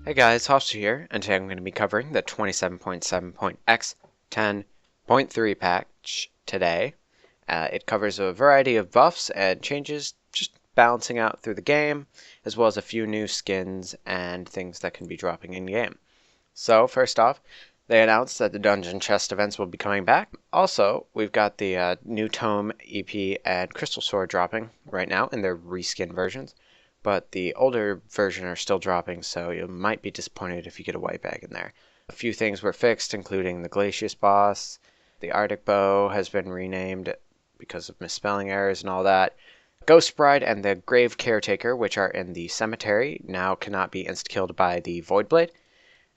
Hey guys, Hoffster here, and today I'm going to be covering the 27.7.X10.3 patch today. It covers a variety of buffs and changes, just balancing out through the game, as well as a few new skins and things that can be dropping in game. So first off, they announced that the dungeon chest events will be coming back. Also, we've got the new Tome, EP, and Crystal Sword dropping right now in their reskin versions. But the older version are still dropping, so you might be disappointed if you get a white bag in there. A few things were fixed, including the Glacius boss. The Arctic bow has been renamed because of misspelling errors and all that. Ghost Bride and the Grave Caretaker, which are in the cemetery, now cannot be insta-killed by the Void Blade.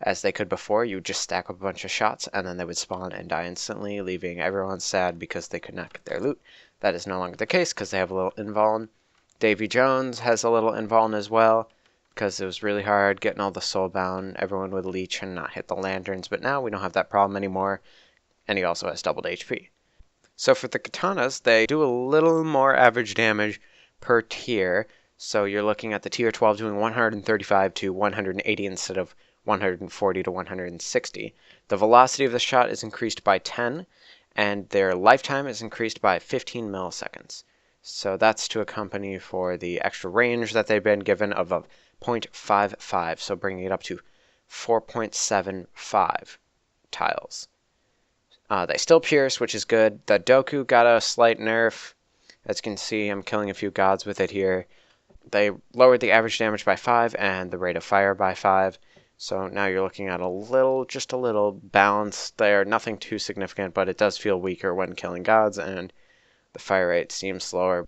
As they could before, you would just stack up a bunch of shots and then they would spawn and die instantly, leaving everyone sad because they could not get their loot. That is no longer the case because they have a little invuln. Davy Jones has a little invuln as well because it was really hard getting all the soulbound. Everyone would leech and not hit the lanterns, but now we don't have that problem anymore, and he also has doubled HP. So for the katanas, they do a little more average damage per tier, so you're looking at the tier 12 doing 135 to 180 instead of 140 to 160. The velocity of the shot is increased by 10, and their lifetime is increased by 15 milliseconds. So that's to accompany for the extra range that they've been given of a 0.55, so bringing it up to 4.75 tiles. They still pierce, which is good. The Doku got a slight nerf. As you can see, I'm killing a few gods with it here. They lowered the average damage by 5 and the rate of fire by 5. So now you're looking at just a little balance there. Nothing too significant, but it does feel weaker when killing gods, and the fire rate seems slower.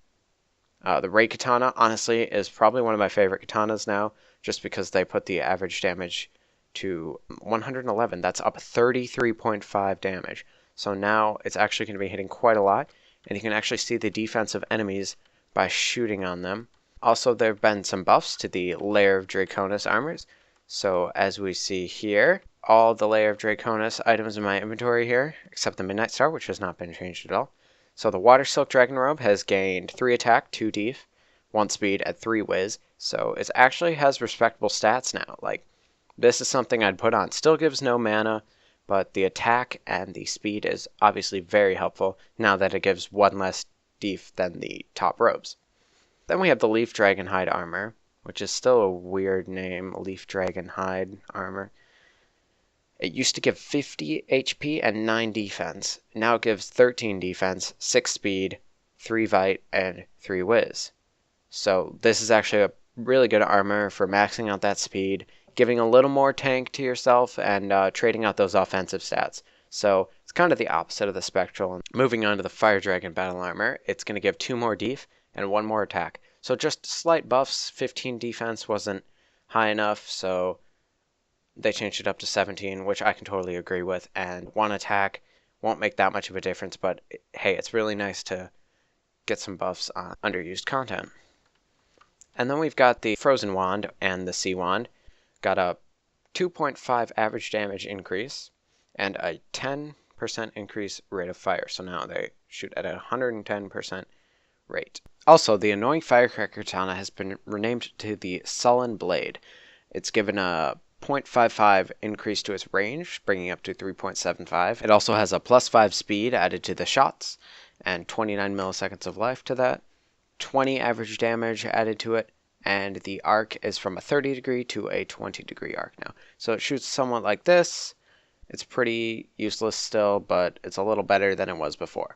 The Ray Katana, honestly, is probably one of my favorite katanas now, just because they put the average damage to 111. That's up 33.5 damage. So now it's actually going to be hitting quite a lot, and you can actually see the defense of enemies by shooting on them. Also, there have been some buffs to the Lair of Draconis armors. So as we see here, all the Lair of Draconis items in my inventory here, except the Midnight Star, which has not been changed at all. So the Water Silk Dragon Robe has gained 3 attack, 2 def, 1 speed, and 3 whiz. So it actually has respectable stats now. Like, this is something I'd put on. Still gives no mana, but the attack and the speed is obviously very helpful now that it gives 1 less def than the top robes. Then we have the Leaf Dragon Hide armor, which is still a weird name, Leaf Dragon Hide armor. It used to give 50 HP and 9 defense. Now it gives 13 defense, 6 speed, 3 vite, and 3 whiz. So this is actually a really good armor for maxing out that speed, giving a little more tank to yourself, and trading out those offensive stats. So it's kind of the opposite of the Spectral. Moving on to the Fire Dragon Battle Armor, it's going to give 2 more def and 1 more attack. So just slight buffs. 15 defense wasn't high enough, so they changed it up to 17, which I can totally agree with. And 1 attack won't make that much of a difference, but hey, it's really nice to get some buffs on underused content. And then we've got the Frozen Wand and the Sea Wand. Got a 2.5 average damage increase and a 10% increase rate of fire. So now they shoot at a 110% rate. Also, the Annoying Firecracker Katana has been renamed to the Sullen Blade. It's given a 0.55 increase to its range, bringing it up to 3.75. It also has a +5 speed added to the shots, and 29 milliseconds of life to that. 20 average damage added to it, and the arc is from a 30 degree to a 20 degree arc now. So it shoots somewhat like this. It's pretty useless still, but it's a little better than it was before.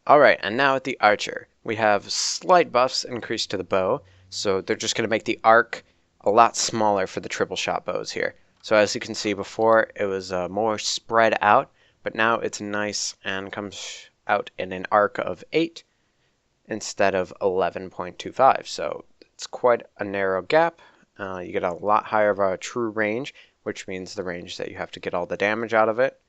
Alright, and now at the Archer. We have slight buffs increased to the bow, so they're just going to make the arc a lot smaller for the triple shot bows here. So as you can see before, it was more spread out, but now it's nice and comes out in an arc of 8 instead of 11.25. So it's quite a narrow gap. You get a lot higher of a true range, which means the range that you have to get all the damage out of it.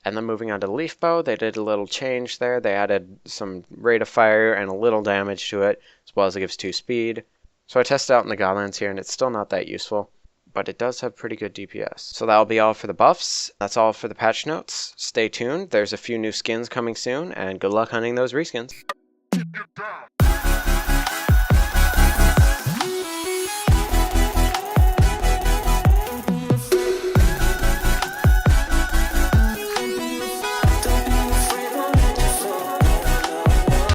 And then moving on to the Leaf Bow, they did a little change there. They added some rate of fire and a little damage to it, as well as it gives 2 speed. So I tested out in the Godlands here, and it's still not that useful, but it does have pretty good DPS. So that'll be all for the buffs. That's all for the patch notes. Stay tuned. There's a few new skins coming soon, and good luck hunting those reskins.